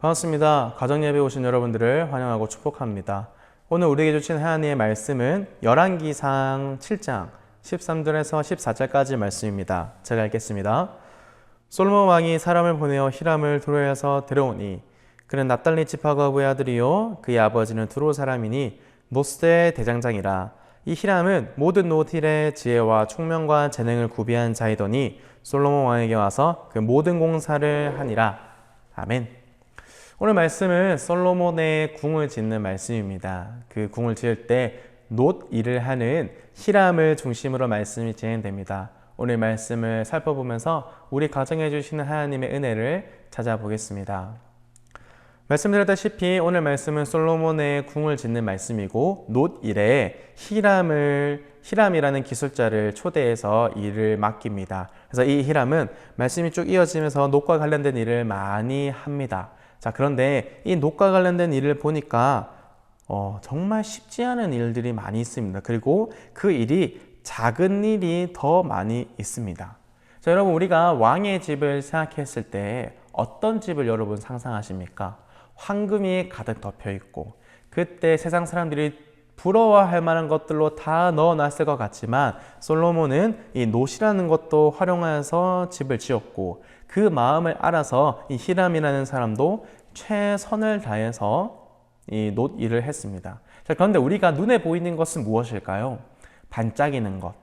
반갑습니다. 가정예배 오신 여러분들을 환영하고 축복합니다. 오늘 우리에게 주신 하나님의 말씀은 열왕기상 7장 13절에서 14절까지 말씀입니다. 제가 읽겠습니다. 솔로몬 왕이 사람을 보내어 히람을 두로에서 데려오니 그는 납달리 지파가부의 아들이요 그의 아버지는 두로 사람이니 노스의 대장장이라. 이 히람은 모든 노딜의 지혜와 총명과 재능을 구비한 자이더니 솔로몬 왕에게 와서 그 모든 공사를 하니라. 아멘. 오늘 말씀은 솔로몬의 궁을 짓는 말씀입니다. 그 궁을 지을 때 놋 일을 하는 히람을 중심으로 말씀이 진행됩니다. 오늘 말씀을 살펴보면서 우리 가정해 주시는 하나님의 은혜를 찾아보겠습니다. 말씀드렸다시피 오늘 말씀은 솔로몬의 궁을 짓는 말씀이고 놋 일에 히람이라는 기술자를 초대해서 일을 맡깁니다. 그래서 이 히람은 말씀이 쭉 이어지면서 놋과 관련된 일을 많이 합니다. 자, 그런데 이 놋과 관련된 일을 보니까 정말 쉽지 않은 일들이 많이 있습니다. 그리고 그 일이 작은 일이 더 많이 있습니다. 자, 여러분, 우리가 왕의 집을 생각했을 때 어떤 집을 여러분 상상하십니까? 황금이 가득 덮여 있고 그때 세상 사람들이 부러워할 만한 것들로 다 넣어놨을 것 같지만 솔로몬은 이 놋이라는 것도 활용해서 집을 지었고 그 마음을 알아서 이 히람이라는 사람도 최선을 다해서 이 놋 일을 했습니다. 자, 그런데 우리가 눈에 보이는 것은 무엇일까요? 반짝이는 것,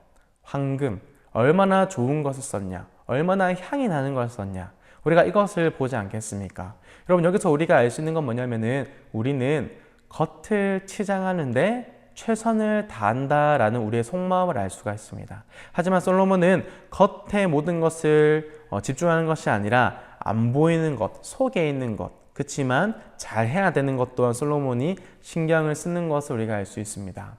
황금, 얼마나 좋은 것을 썼냐, 얼마나 향이 나는 것을 썼냐, 우리가 이것을 보지 않겠습니까? 여러분, 여기서 우리가 알 수 있는 건 뭐냐면은 우리는 겉을 치장하는데 최선을 다한다라는 우리의 속마음을 알 수가 있습니다. 하지만 솔로몬은 겉의 모든 것을 집중하는 것이 아니라 안 보이는 것, 속에 있는 것, 그렇지만 잘 해야 되는 것 또한 솔로몬이 신경을 쓰는 것을 우리가 알 수 있습니다.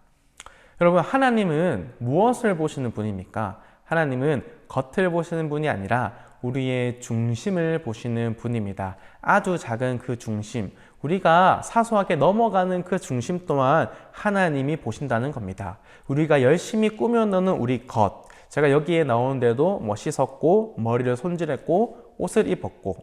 여러분, 하나님은 무엇을 보시는 분입니까? 하나님은 겉을 보시는 분이 아니라 우리의 중심을 보시는 분입니다. 아주 작은 그 중심, 우리가 사소하게 넘어가는 그 중심 또한 하나님이 보신다는 겁니다. 우리가 열심히 꾸며놓는 우리 겉, 제가 여기에 나오는데도 씻었고 머리를 손질했고 옷을 입었고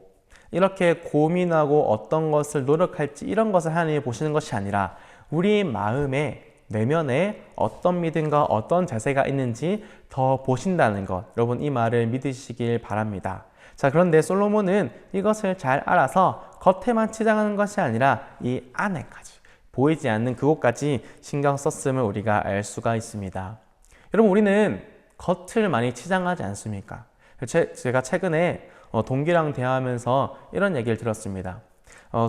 이렇게 고민하고 어떤 것을 노력할지 이런 것을 하나님이 보시는 것이 아니라 우리 마음에 내면에 어떤 믿음과 어떤 자세가 있는지 더 보신다는 것, 여러분 이 말을 믿으시길 바랍니다. 자, 그런데 솔로몬은 이것을 잘 알아서 겉에만 치장하는 것이 아니라 이 안에까지, 보이지 않는 그곳까지 신경 썼음을 우리가 알 수가 있습니다. 여러분, 우리는 겉을 많이 치장하지 않습니까? 제가 최근에 동기랑 대화하면서 이런 얘기를 들었습니다.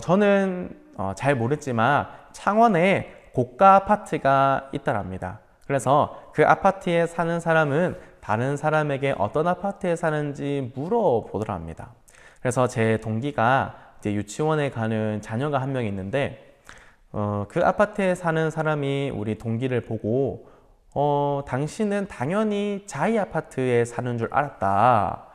저는 잘 모르지만 창원에 고가 아파트가 있더랍니다. 그래서 그 아파트에 사는 사람은 다른 사람에게 어떤 아파트에 사는지 물어보더랍니다. 그래서 제 동기가 이제 유치원에 가는 자녀가 한 명 있는데 그 아파트에 사는 사람이 우리 동기를 보고 당신은 당연히 자이 아파트에 사는 줄 알았다.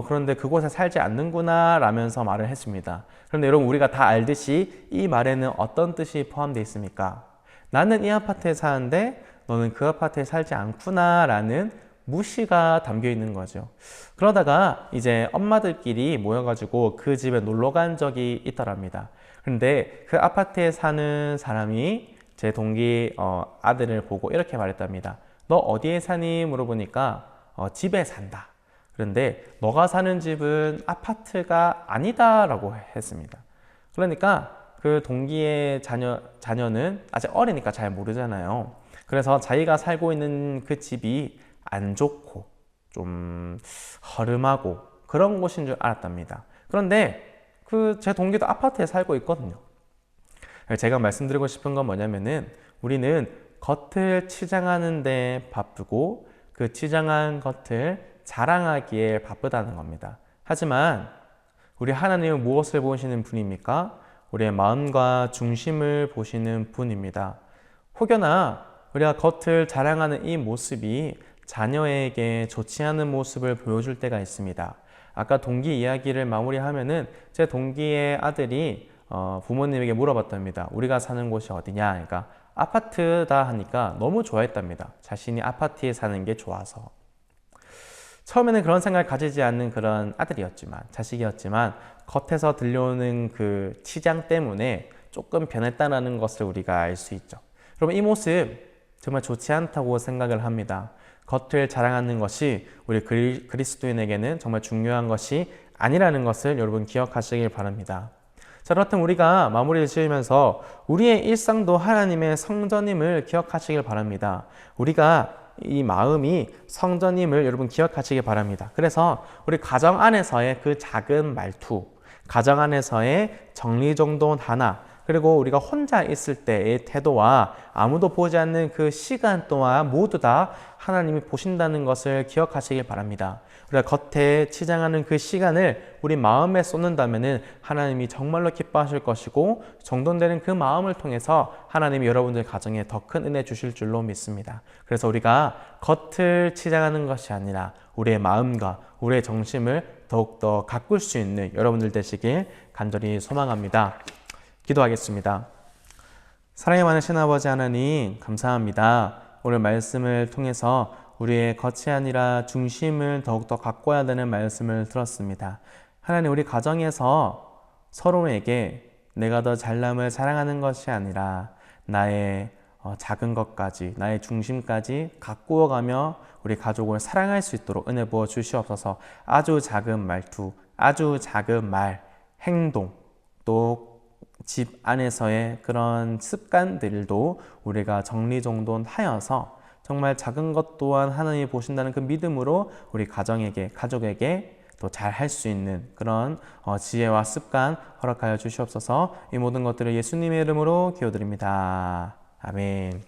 그런데 그곳에 살지 않는구나 라면서 말을 했습니다. 그런데 여러분, 우리가 다 알듯이 이 말에는 어떤 뜻이 포함되어 있습니까? 나는 이 아파트에 사는데 너는 그 아파트에 살지 않구나 라는 무시가 담겨 있는 거죠. 그러다가 이제 엄마들끼리 모여가지고 그 집에 놀러 간 적이 있더랍니다. 그런데 그 아파트에 사는 사람이 제 동기 아들을 보고 이렇게 말했답니다. 너 어디에 사니? 물어보니까 집에 산다. 그런데 너가 사는 집은 아파트가 아니다 라고 했습니다. 그러니까 그 동기의 자녀는 아직 어리니까 잘 모르잖아요. 그래서 자기가 살고 있는 그 집이 안 좋고 좀 허름하고 그런 곳인 줄 알았답니다. 그런데 제 동기도 아파트에 살고 있거든요. 제가 말씀드리고 싶은 건 뭐냐면은 우리는 겉을 치장하는 데 바쁘고 그 치장한 겉을 자랑하기에 바쁘다는 겁니다. 하지만 우리 하나님은 무엇을 보시는 분입니까? 우리의 마음과 중심을 보시는 분입니다. 혹여나 우리가 겉을 자랑하는 이 모습이 자녀에게 좋지 않은 모습을 보여줄 때가 있습니다. 아까 동기 이야기를 마무리하면은 제 동기의 아들이 부모님에게 물어봤답니다. 우리가 사는 곳이 어디냐? 그러니까 아파트다 하니까 너무 좋아했답니다. 자신이 아파트에 사는 게 좋아서. 처음에는 그런 생각을 가지지 않는 그런 아들이었지만, 자식이었지만 겉에서 들려오는 그 치장 때문에 조금 변했다는 것을 우리가 알 수 있죠. 여러분, 이 모습 정말 좋지 않다고 생각을 합니다. 겉을 자랑하는 것이 우리 그리스도인에게는 정말 중요한 것이 아니라는 것을 여러분 기억하시길 바랍니다. 자, 그렇다면 우리가 마무리를 지으면서 우리의 일상도 하나님의 성전임을 기억하시길 바랍니다. 우리가 이 마음이 성전임을 여러분 기억하시길 바랍니다. 그래서 우리 가정 안에서의 그 작은 말투, 가정 안에서의 정리정돈 하나, 그리고 우리가 혼자 있을 때의 태도와 아무도 보지 않는 그 시간 동안 모두 다 하나님이 보신다는 것을 기억하시길 바랍니다. 우리가 겉에 치장하는 그 시간을 우리 마음에 쏟는다면 하나님이 정말로 기뻐하실 것이고 정돈되는 그 마음을 통해서 하나님이 여러분들 가정에 더 큰 은혜 주실 줄로 믿습니다. 그래서 우리가 겉을 치장하는 것이 아니라 우리의 마음과 우리의 정심을 더욱더 가꿀 수 있는 여러분들 되시길 간절히 소망합니다. 기도하겠습니다. 사랑이 많으신 아버지 하나님, 감사합니다. 오늘 말씀을 통해서 우리의 겉이 아니라 중심을 더욱더 가꿔야 되는 말씀을 들었습니다. 하나님, 우리 가정에서 서로에게 내가 더 잘남을 사랑하는 것이 아니라 나의 작은 것까지, 나의 중심까지 가꾸어가며 우리 가족을 사랑할 수 있도록 은혜 부어 주시옵소서. 아주 작은 말투, 아주 작은 말, 행동, 또 집 안에서의 그런 습관들도 우리가 정리정돈하여서 정말 작은 것 또한 하나님이 보신다는 그 믿음으로 우리 가정에게, 가족에게 또 잘 할 수 있는 그런 지혜와 습관 허락하여 주시옵소서. 이 모든 것들을 예수님의 이름으로 기도드립니다. 아멘.